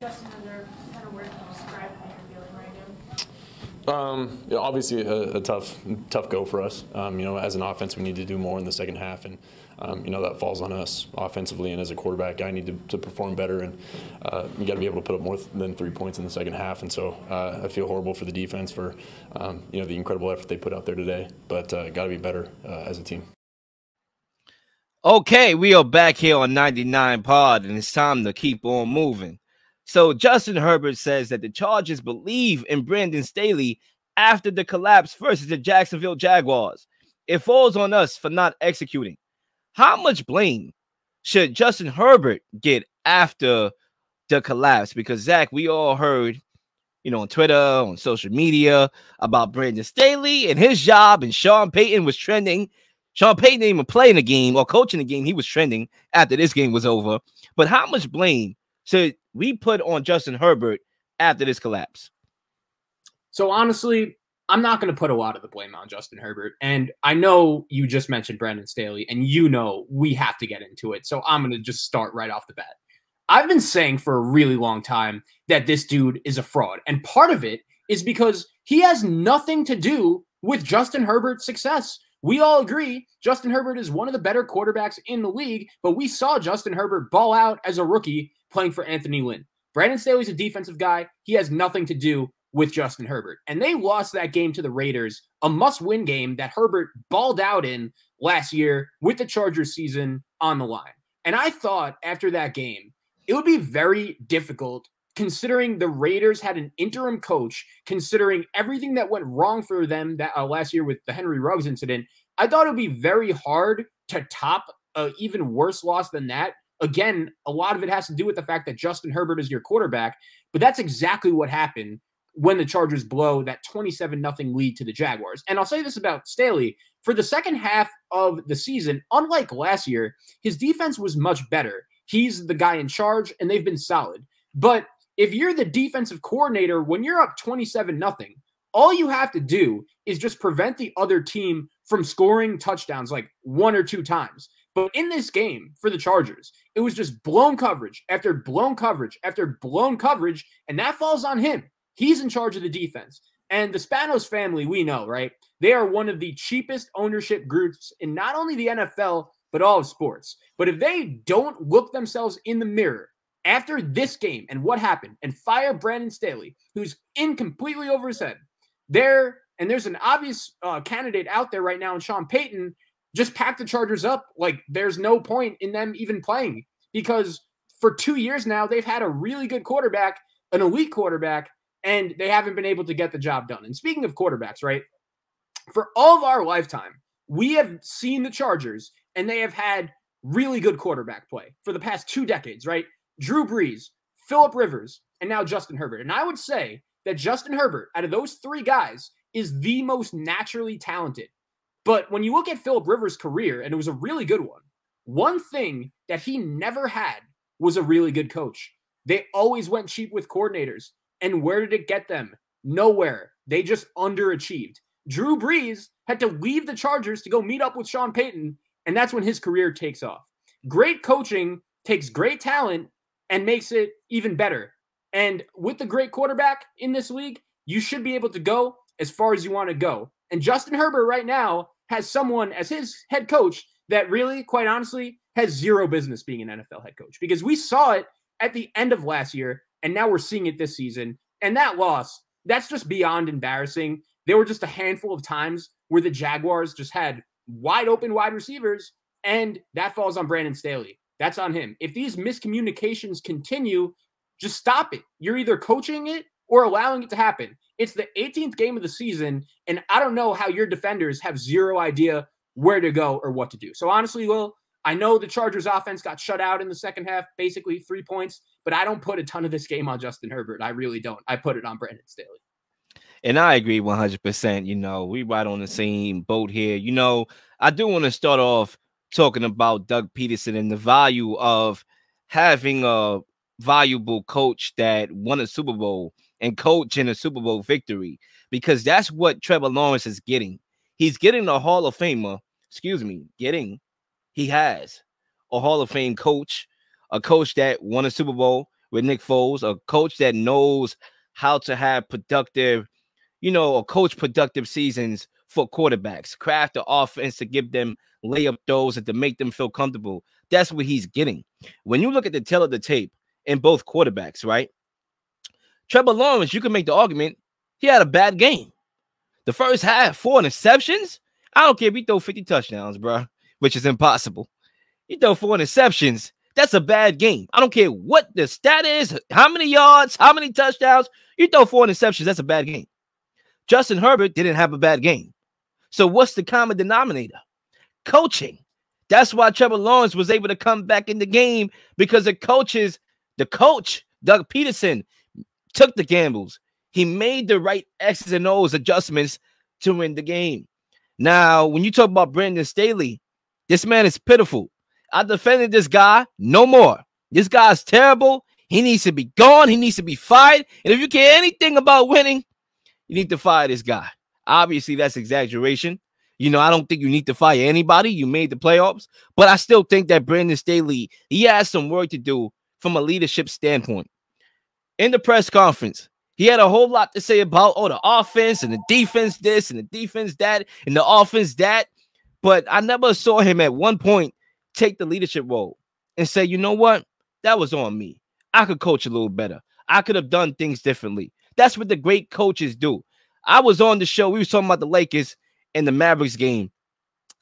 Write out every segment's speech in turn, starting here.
Justin, are there kind of word you describe how you're feeling right now? Obviously a tough go for us. As an offense, we need to do more in the second half, and that falls on us offensively. And as a quarterback, I need to perform better, and we got to be able to put up more than 3 points in the second half. And so I feel horrible for the defense for the incredible effort they put out there today, but got to be better as a team. Okay, we are back here on 99 Pod, and it's time to keep on moving. So Justin Herbert says that the Chargers believe in Brandon Staley after the collapse versus the Jacksonville Jaguars. It falls on us for not executing. How much blame should Justin Herbert get after the collapse? Because, Zach, we all heard, on Twitter, on social media about Brandon Staley and his job, and Sean Payton was trending. Sean Payton didn't even play in the game or coaching the game. He was trending after this game was over. But how much blame should we put on Justin Herbert after this collapse? So honestly, I'm not going to put a lot of the blame on Justin Herbert. And I know you just mentioned Brandon Staley, and we have to get into it. So I'm going to just start right off the bat. I've been saying for a really long time that this dude is a fraud. And part of it is because he has nothing to do with Justin Herbert's success. We all agree Justin Herbert is one of the better quarterbacks in the league, but we saw Justin Herbert ball out as a rookie playing for Anthony Lynn. Brandon Staley's a defensive guy. He has nothing to do with Justin Herbert. And they lost that game to the Raiders, a must-win game that Herbert balled out in last year with the Chargers season on the line. And I thought after that game, it would be very difficult considering the Raiders had an interim coach, considering everything that went wrong for them that last year with the Henry Ruggs incident. I thought it would be very hard to top an even worse loss than that. Again, a lot of it has to do with the fact that Justin Herbert is your quarterback, but that's exactly what happened when the Chargers blow that 27-0 lead to the Jaguars. And I'll say this about Staley. For the second half of the season, unlike last year, his defense was much better. He's the guy in charge, and they've been solid. But if you're the defensive coordinator, when you're up 27-0, all you have to do is just prevent the other team from scoring touchdowns like 1 or 2 times. But in this game for the Chargers, it was just blown coverage after blown coverage after blown coverage, and that falls on him. He's in charge of the defense. And the Spanos family, we know, right? They are one of the cheapest ownership groups in not only the NFL, but all of sports. But if they don't look themselves in the mirror after this game and what happened and fire Brandon Staley, who's in completely over his head, there's an obvious candidate out there right now in Sean Payton, just pack the Chargers up. Like, there's no point in them even playing because for 2 years now, they've had a really good quarterback, an elite quarterback, and they haven't been able to get the job done. And speaking of quarterbacks, right, for all of our lifetime, we have seen the Chargers, and they have had really good quarterback play for the past 2 decades, right? Drew Brees, Phillip Rivers, and now Justin Herbert. And I would say that Justin Herbert, out of those 3 guys, is the most naturally talented. But when you look at Phillip Rivers' career, and it was a really good one thing that he never had was a really good coach. They always went cheap with coordinators. And where did it get them? Nowhere. They just underachieved. Drew Brees had to leave the Chargers to go meet up with Sean Payton, and that's when his career takes off. Great coaching takes great talent and makes it even better. And with the great quarterback in this league, you should be able to go as far as you want to go. And Justin Herbert right now has someone as his head coach that really, quite honestly, has zero business being an NFL head coach, because we saw it at the end of last year, and now we're seeing it this season. And that loss, that's just beyond embarrassing. There were just a handful of times where the Jaguars just had wide open wide receivers, and that falls on Brandon Staley. That's on him. If these miscommunications continue, just stop it. You're either coaching it or allowing it to happen. It's the 18th game of the season, and I don't know how your defenders have zero idea where to go or what to do. So honestly, Will, I know the Chargers offense got shut out in the second half, basically 3 points, but I don't put a ton of this game on Justin Herbert. I really don't. I put it on Brandon Staley. And I agree 100%. We right on the same boat here. I do want to start off talking about Doug Peterson and the value of having a valuable coach that won a Super Bowl and coach in a Super Bowl victory, because that's what Trevor Lawrence is getting. He's getting a Hall of Famer. He has a Hall of Fame coach, a coach that won a Super Bowl with Nick Foles, a coach that knows how to have productive, or coach productive seasons for quarterbacks, craft the offense to give them layup throws and to make them feel comfortable. That's what he's getting. When you look at the tail of the tape in both quarterbacks, right? Trevor Lawrence, you can make the argument he had a bad game. The first half, 4 interceptions. I don't care if you throw 50 touchdowns, bro, which is impossible. You throw 4 interceptions. That's a bad game. I don't care what the stat is, how many yards, how many touchdowns. You throw 4 interceptions, that's a bad game. Justin Herbert didn't have a bad game. So what's the common denominator? Coaching. That's why Trevor Lawrence was able to come back in the game, because the coach, Doug Peterson, took the gambles. He made the right X's and O's adjustments to win the game. Now, when you talk about Brandon Staley, this man is pitiful. I defended this guy no more. This guy is terrible. He needs to be gone. He needs to be fired. And if you care anything about winning, you need to fire this guy. Obviously, that's exaggeration. I don't think you need to fire anybody. You made the playoffs. But I still think that Brandon Staley, he has some work to do from a leadership standpoint. In the press conference, he had a whole lot to say about, the offense and the defense this and the defense that and the offense that. But I never saw him at one point take the leadership role and say, you know what? That was on me. I could coach a little better. I could have done things differently. That's what the great coaches do. I was on the show. We were talking about the Lakers and the Mavericks game.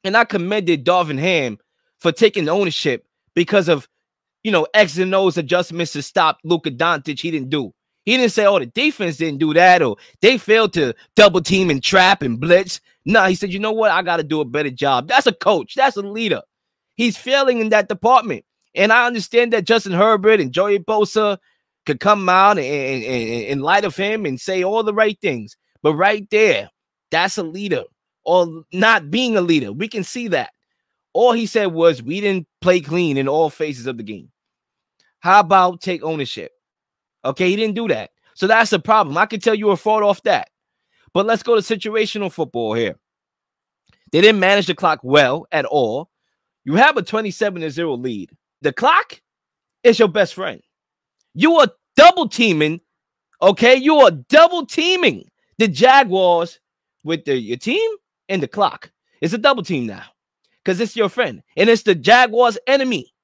And I commended Darvin Ham for taking ownership because of, X and O's adjustments to stop Luka Doncic. He didn't do. He didn't say, the defense didn't do that, or they failed to double team and trap and blitz. No, he said, you know what? I got to do a better job. That's a coach. That's a leader. He's failing in that department. And I understand that Justin Herbert and Joey Bosa could come out and in light of him and say all the right things. But right there, that's a leader or not being a leader. We can see that. All he said was, we didn't play clean in all phases of the game. How about take ownership? Okay, he didn't do that. So that's a problem. I can tell you a fraud off that. But let's go to situational football here. They didn't manage the clock well at all. You have a 27-0 lead. The clock is your best friend. You are double teaming, okay? You are double teaming the Jaguars with your team and the clock. It's a double team now because it's your friend and it's the Jaguars' enemy.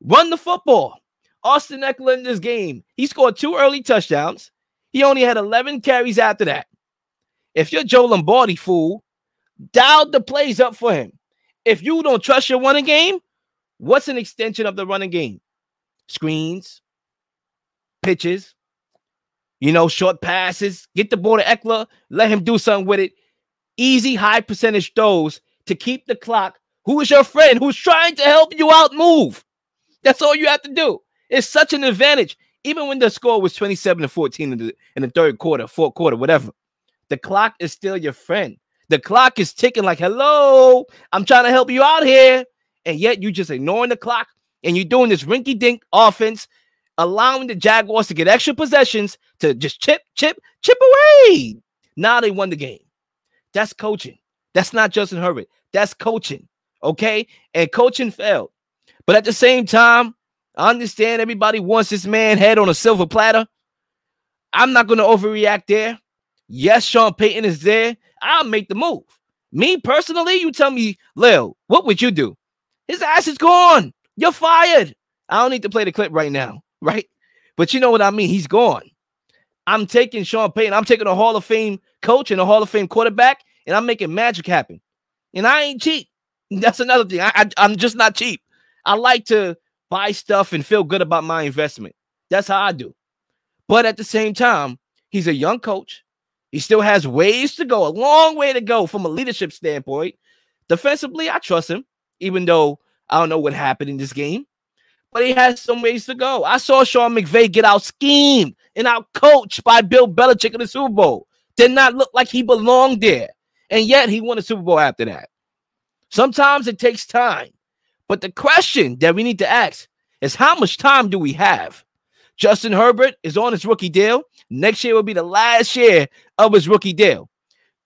Run the football. Austin Eckler in this game, he scored 2 early touchdowns. He only had 11 carries after that. If you're Joe Lombardi, fool, dial the plays up for him. If you don't trust your running game, what's an extension of the running game? Screens, pitches, short passes. Get the ball to Eckler. Let him do something with it. Easy, high percentage throws to keep the clock. Who is your friend who's trying to help you out move? That's all you have to do. It's such an advantage. Even when the score was 27-14 in the third quarter, fourth quarter, whatever. The clock is still your friend. The clock is ticking like, hello, I'm trying to help you out here. And yet you just ignoring the clock and you're doing this rinky-dink offense, allowing the Jaguars to get extra possessions to just chip away. Now they won the game. That's coaching. That's not Justin Herbert. That's coaching, okay? And coaching failed. But at the same time, I understand everybody wants this man head on a silver platter. I'm not going to overreact there. Yes, Sean Payton is there. I'll make the move. Me personally, you tell me, Lil, what would you do? His ass is gone. You're fired. I don't need to play the clip right now, right? But you know what I mean? He's gone. I'm taking Sean Payton. I'm taking a Hall of Fame coach and a Hall of Fame quarterback, and I'm making magic happen. And I ain't cheap. That's another thing. I'm just not cheap. I like to buy stuff and feel good about my investment. That's how I do. But at the same time, he's a young coach. He still has ways to go, a long way to go from a leadership standpoint. Defensively, I trust him, even though I don't know what happened in this game. But he has some ways to go. I saw Sean McVay get out schemed and out coached by Bill Belichick in the Super Bowl. Did not look like he belonged there. And yet he won a Super Bowl after that. Sometimes it takes time. But the question that we need to ask is, how much time do we have? Justin Herbert is on his rookie deal. Next year will be the last year of his rookie deal.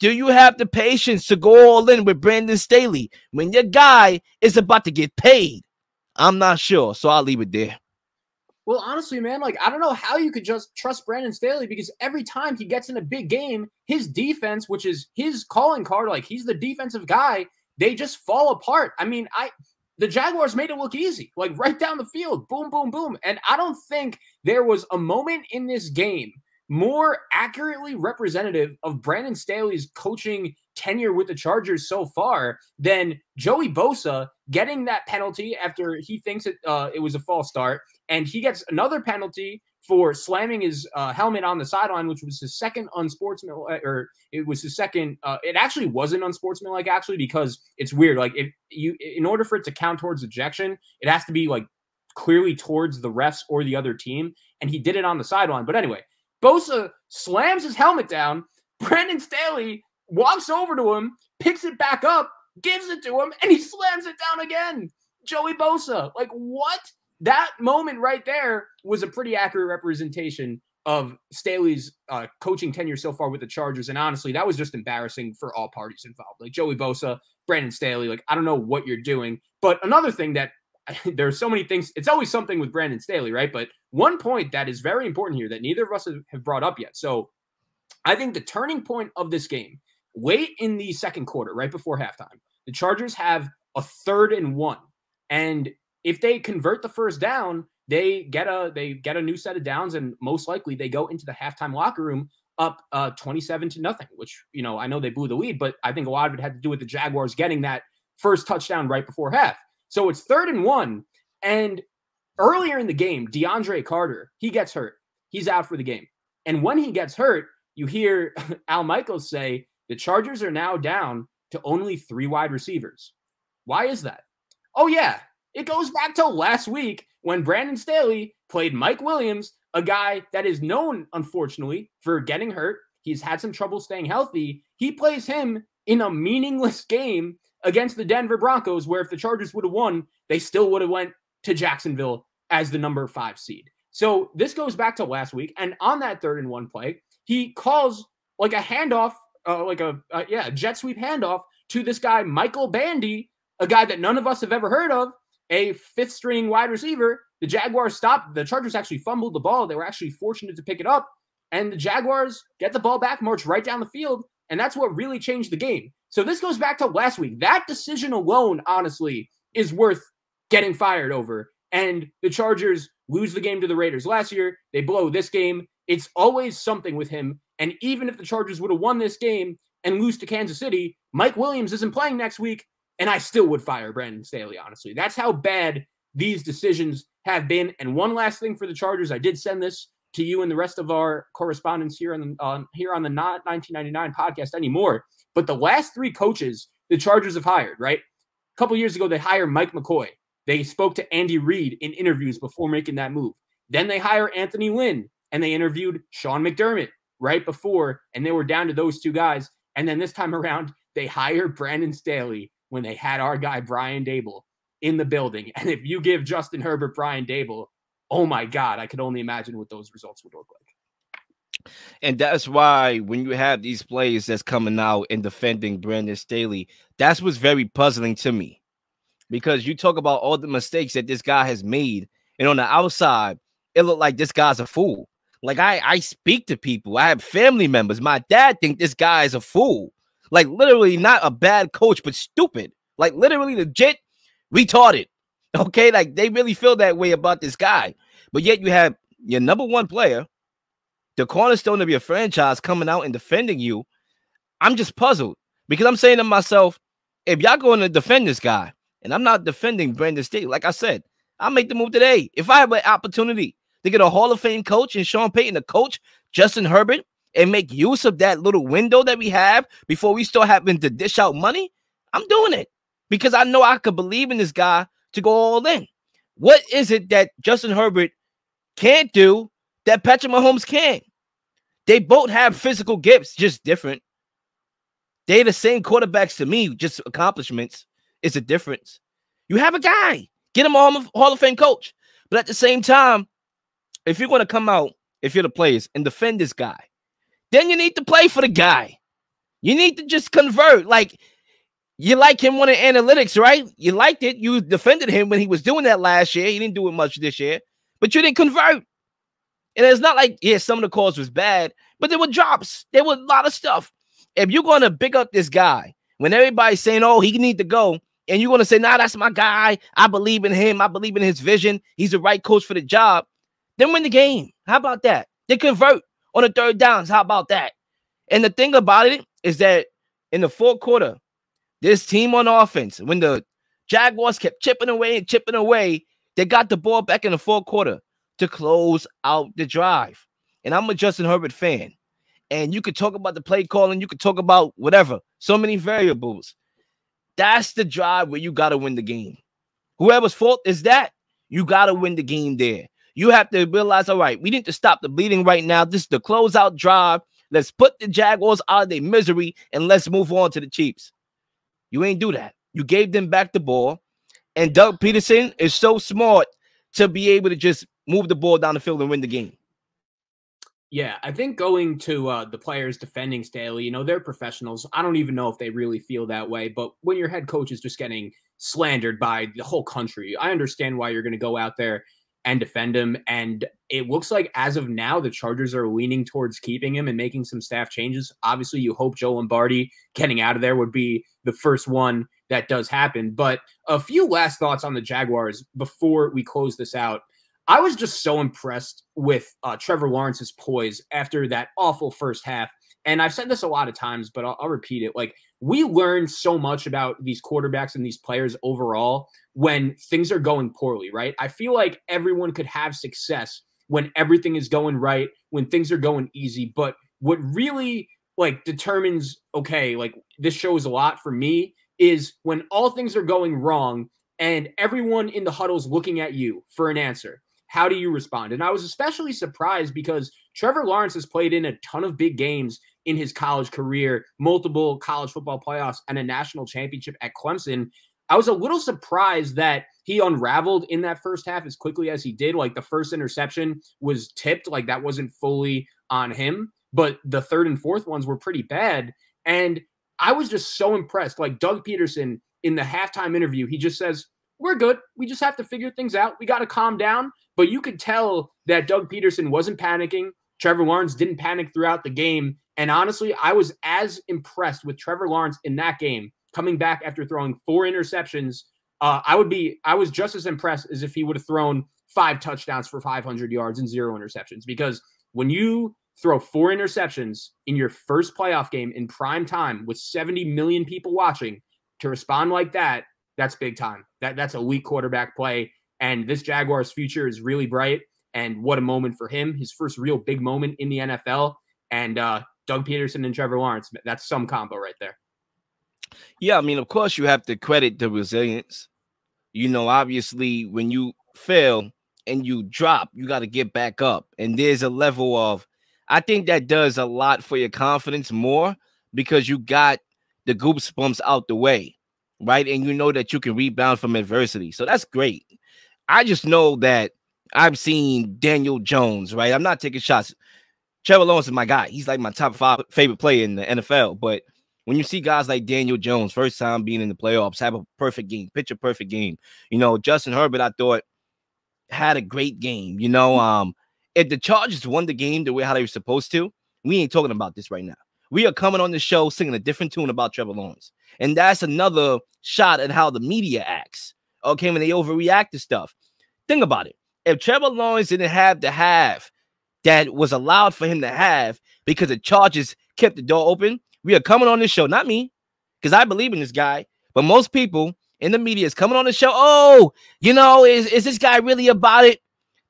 Do you have the patience to go all in with Brandon Staley when your guy is about to get paid? I'm not sure, so I'll leave it there. Well, honestly, man, like, I don't know how you could just trust Brandon Staley, because every time he gets in a big game, his defense, which is his calling card, like, he's the defensive guy, they just fall apart. I mean, the Jaguars made it look easy, like right down the field, boom, boom, boom. And I don't think there was a moment in this game more accurately representative of Brandon Staley's coaching tenure with the Chargers so far than Joey Bosa getting that penalty after he thinks it was a false start. And he gets another penalty for slamming his helmet on the sideline, which was his second unsportsmanlike, or it was his second. It actually wasn't unsportsmanlike, actually, because it's weird. Like, in order for it to count towards ejection, it has to be like clearly towards the refs or the other team, and he did it on the sideline. But anyway, Bosa slams his helmet down. Brandon Staley walks over to him, picks it back up, gives it to him, and he slams it down again. Joey Bosa, like, what? That moment right there was a pretty accurate representation of Staley's coaching tenure so far with the Chargers. And honestly, that was just embarrassing for all parties involved. Like, Joey Bosa, Brandon Staley, like, I don't know what you're doing. But another thing that there's so many things, it's always something with Brandon Staley, right? But one point that is very important here that neither of us have brought up yet. So I think the turning point of this game, late in the second quarter, right before halftime, the Chargers have a 3rd and 1. And if they convert the first down, they get a new set of downs, and most likely they go into the halftime locker room up 27-0, which, you know, I know they blew the lead, but I think a lot of it had to do with the Jaguars getting that first touchdown right before half. So it's 3rd and 1. And earlier in the game, DeAndre Carter, he gets hurt. He's out for the game. And when he gets hurt, you hear Al Michaels say the Chargers are now down to only 3 wide receivers. Why is that? Oh, yeah. It goes back to last week when Brandon Staley played Mike Williams, a guy that is known, unfortunately, for getting hurt. He's had some trouble staying healthy. He plays him in a meaningless game against the Denver Broncos, where if the Chargers would have won, they still would have went to Jacksonville as the number 5 seed. So this goes back to last week. And on that 3rd and 1 play, he calls like a handoff, a jet sweep handoff to this guy, Michael Bandy, a guy that none of us have ever heard of, a 5th string wide receiver. The Jaguars stopped. The Chargers actually fumbled the ball. They were actually fortunate to pick it up. And the Jaguars get the ball back, march right down the field. And that's what really changed the game. So this goes back to last week. That decision alone, honestly, is worth getting fired over. And the Chargers lose the game to the Raiders last year. They blow this game. It's always something with him. And even if the Chargers would have won this game and lose to Kansas City, Mike Williams isn't playing next week, and I still would fire Brandon Staley, honestly. That's how bad these decisions have been. And one last thing for the Chargers, I did send this to you and the rest of our correspondents here on the Not 1999 podcast anymore. But the last 3 coaches the Chargers have hired, right? A couple years ago, they hired Mike McCoy. They spoke to Andy Reid in interviews before making that move. Then they hire Anthony Lynn, and they interviewed Sean McDermott right before, and they were down to those 2 guys. And then this time around, they hired Brandon Staley when they had our guy Brian Daboll in the building. And if you give Justin Herbert Brian Daboll, oh my God, I could only imagine what those results would look like. And that's why when you have these plays that's coming out and defending Brandon Staley, that's what's very puzzling to me. Because you talk about all the mistakes that this guy has made, and on the outside, it looked like this guy's a fool. Like, I speak to people. I have family members. My dad think this guy is a fool. Like, literally not a bad coach, but stupid. Like, literally legit retarded. Okay? Like, they really feel that way about this guy. But yet you have your number 1 player, the cornerstone of your franchise, coming out and defending you. I'm just puzzled. Because I'm saying to myself, if y'all going to defend this guy, and I'm not defending Brandon Staley, like I said, I'll make the move today. If I have an opportunity to get a Hall of Fame coach and Sean Payton to coach Justin Herbert, and make use of that little window that we have before we start having to dish out money, I'm doing it because I know I could believe in this guy to go all in. What is it that Justin Herbert can't do that Patrick Mahomes can? They both have physical gifts, just different. They're the same quarterbacks to me, just accomplishments is a difference. You have a guy, get him a Hall of Fame coach. But at the same time, if you're going to come out, if you're the players, and defend this guy, then you need to play for the guy. You need to just convert. Like, you like him on the analytics, right? You liked it. You defended him when he was doing that last year. He didn't do it much this year. but you didn't convert. And it's not like, yeah, some of the calls was bad, but there were drops. There was a lot of stuff. If you're going to pick up this guy, when everybody's saying, oh, he need to go, and you're going to say, nah, that's my guy. I believe in him. I believe in his vision. He's the right coach for the job. Then win the game. How about that? They convert on the third downs. How about that? And the thing about it is that in the fourth quarter, this team on offense, when the Jaguars kept chipping away, they got the ball back in the fourth quarter to close out the drive. And I'm a Justin Herbert fan. And you could talk about the play calling. You could talk about whatever. So many variables. That's the drive where you got to win the game. Whoever's fault is that, you got to win the game there. You have to realize, all right, we need to stop the bleeding right now. This is the closeout drive. Let's put the Jaguars out of their misery and let's move on to the Chiefs. You ain't do that. You gave them back the ball. And Doug Peterson is so smart to be able to just move the ball down the field and win the game. Yeah, I think going to the players defending Staley, you know, they're professionals. I don't even know if they really feel that way. But when your head coach is just getting slandered by the whole country, I understand why you're going to go out there and defend him. And it looks like as of now, the Chargers are leaning towards keeping him and making some staff changes. Obviously, you hope Joe Lombardi getting out of there would be the first one that does happen. But a few last thoughts on the Jaguars before we close this out. I was just so impressed with Trevor Lawrence's poise after that awful first half. And I've said this a lot of times, but I'll repeat it. Like, we learn so much about these quarterbacks and these players overall when things are going poorly, right? I feel like everyone could have success when everything is going right, when things are going easy. But what really like determines, okay, like this shows a lot for me is when all things are going wrong and everyone in the huddle is looking at you for an answer. How do you respond? And I was especially surprised because Trevor Lawrence has played in a ton of big games in his college career, multiple college football playoffs, and a national championship at Clemson. I was a little surprised that he unraveled in that first half as quickly as he did. Like, the first interception was tipped, like that wasn't fully on him, but the third and fourth ones were pretty bad. And I was just so impressed. Like, Doug Peterson in the halftime interview, he just says, we're good. We just have to figure things out. We got to calm down. But you could tell that Doug Peterson wasn't panicking. Trevor Lawrence didn't panic throughout the game. And honestly, I was as impressed with Trevor Lawrence in that game, coming back after throwing 4 interceptions. I was just as impressed as if he would have thrown 5 touchdowns for 500 yards and 0 interceptions. Because when you throw 4 interceptions in your first playoff game in prime time with 70 million people watching, to respond like that, that's big time. That's elite quarterback play. And this Jaguars future is really bright. And what a moment for him. His first real big moment in the NFL. And Doug Peterson and Trevor Lawrence, that's some combo right there. Yeah, I mean, of course, you have to credit the resilience. You know, obviously, when you fail and you drop, you got to get back up. And there's a level of, I think that does a lot for your confidence more because you got the goosebumps out the way, right? And you know that you can rebound from adversity. So that's great. I just know that I've seen Daniel Jones, right? I'm not taking shots. Trevor Lawrence is my guy. He's like my top 5 favorite player in the NFL. But when you see guys like Daniel Jones, first time being in the playoffs, have a perfect game, pitch a perfect game. You know, Justin Herbert, I thought, had a great game. You know, if the Chargers won the game the way how they were supposed to, we ain't talking about this right now. We are coming on the show singing a different tune about Trevor Lawrence. And that's another shot at how the media acts, okay, when they overreact to stuff. Think about it. If Trevor Lawrence didn't have the half that was allowed for him to have because the Chargers kept the door open, we are coming on this show, not me, because I believe in this guy, but most people in the media is coming on the show, oh, you know, is this guy really about it?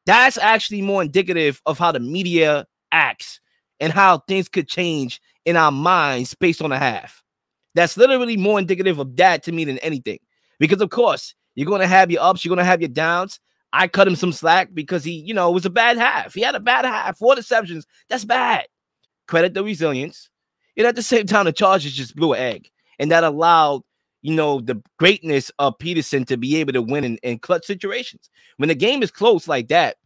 That's actually more indicative of how the media acts and how things could change in our minds based on a half. That's literally more indicative of that to me than anything. Because, of course, you're going to have your ups, you're going to have your downs. I cut him some slack because he, you know, it was a bad half. He had a bad half, 4 deceptions. That's bad. Credit the resilience. And at the same time, the Chargers just blew an egg. And that allowed, you know, the greatness of Peterson to be able to win in clutch situations. When the game is close like that,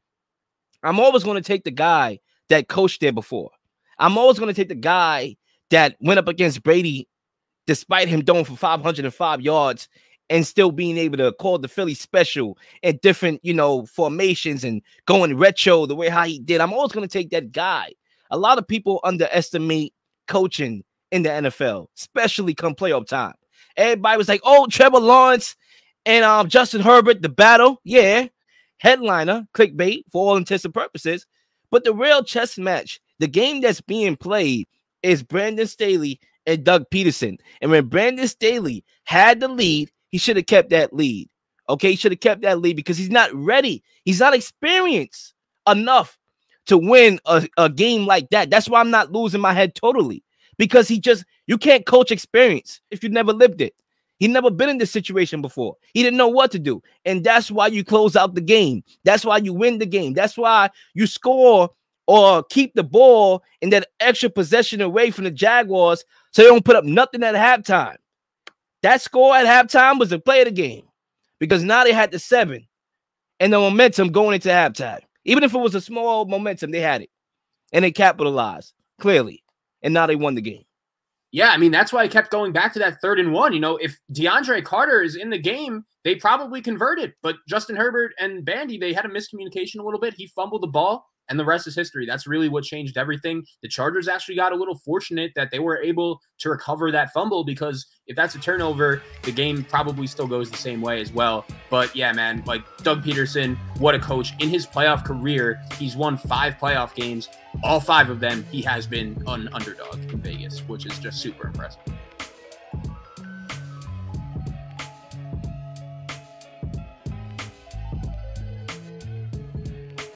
I'm always going to take the guy that coached there before. I'm always going to take the guy that went up against Brady despite him throwing for 505 yards and still being able to call the Philly special at different, formations and going retro the way how he did. I'm always going to take that guy. A lot of people underestimate coaching in the NFL, especially come playoff time. Everybody was like, oh, Trevor Lawrence and Justin Herbert, the battle. Yeah, headliner, clickbait for all intents and purposes. But the real chess match, the game that's being played, is Brandon Staley and Doug Peterson. And when Brandon Staley had the lead, he should have kept that lead. Okay, he should have kept that lead because he's not ready. He's not experienced enough to win a game like that. That's why I'm not losing my head totally. Because you can't coach experience if you've never lived it. He never been in this situation before. He didn't know what to do. And that's why you close out the game. That's why you win the game. That's why you score or keep the ball in that extra possession away from the Jaguars so they don't put up nothing at halftime. That score at halftime was the play of the game because now they had the 7 and the momentum going into halftime. Even if it was a small momentum, they had it. And they capitalized, clearly. And now they won the game. Yeah, I mean, that's why I kept going back to that 3rd and 1. If DeAndre Carter is in the game, they probably converted. But Justin Herbert and Bandy, they had a miscommunication a little bit. He fumbled the ball, and the rest is history. That's really what changed everything. The Chargers actually got a little fortunate that they were able to recover that fumble because if that's a turnover, the game probably still goes the same way as well. But yeah, man, like Doug Peterson, what a coach. In his playoff career, he's won 5 playoff games. All 5 of them, he has been an underdog in Vegas, which is just super impressive.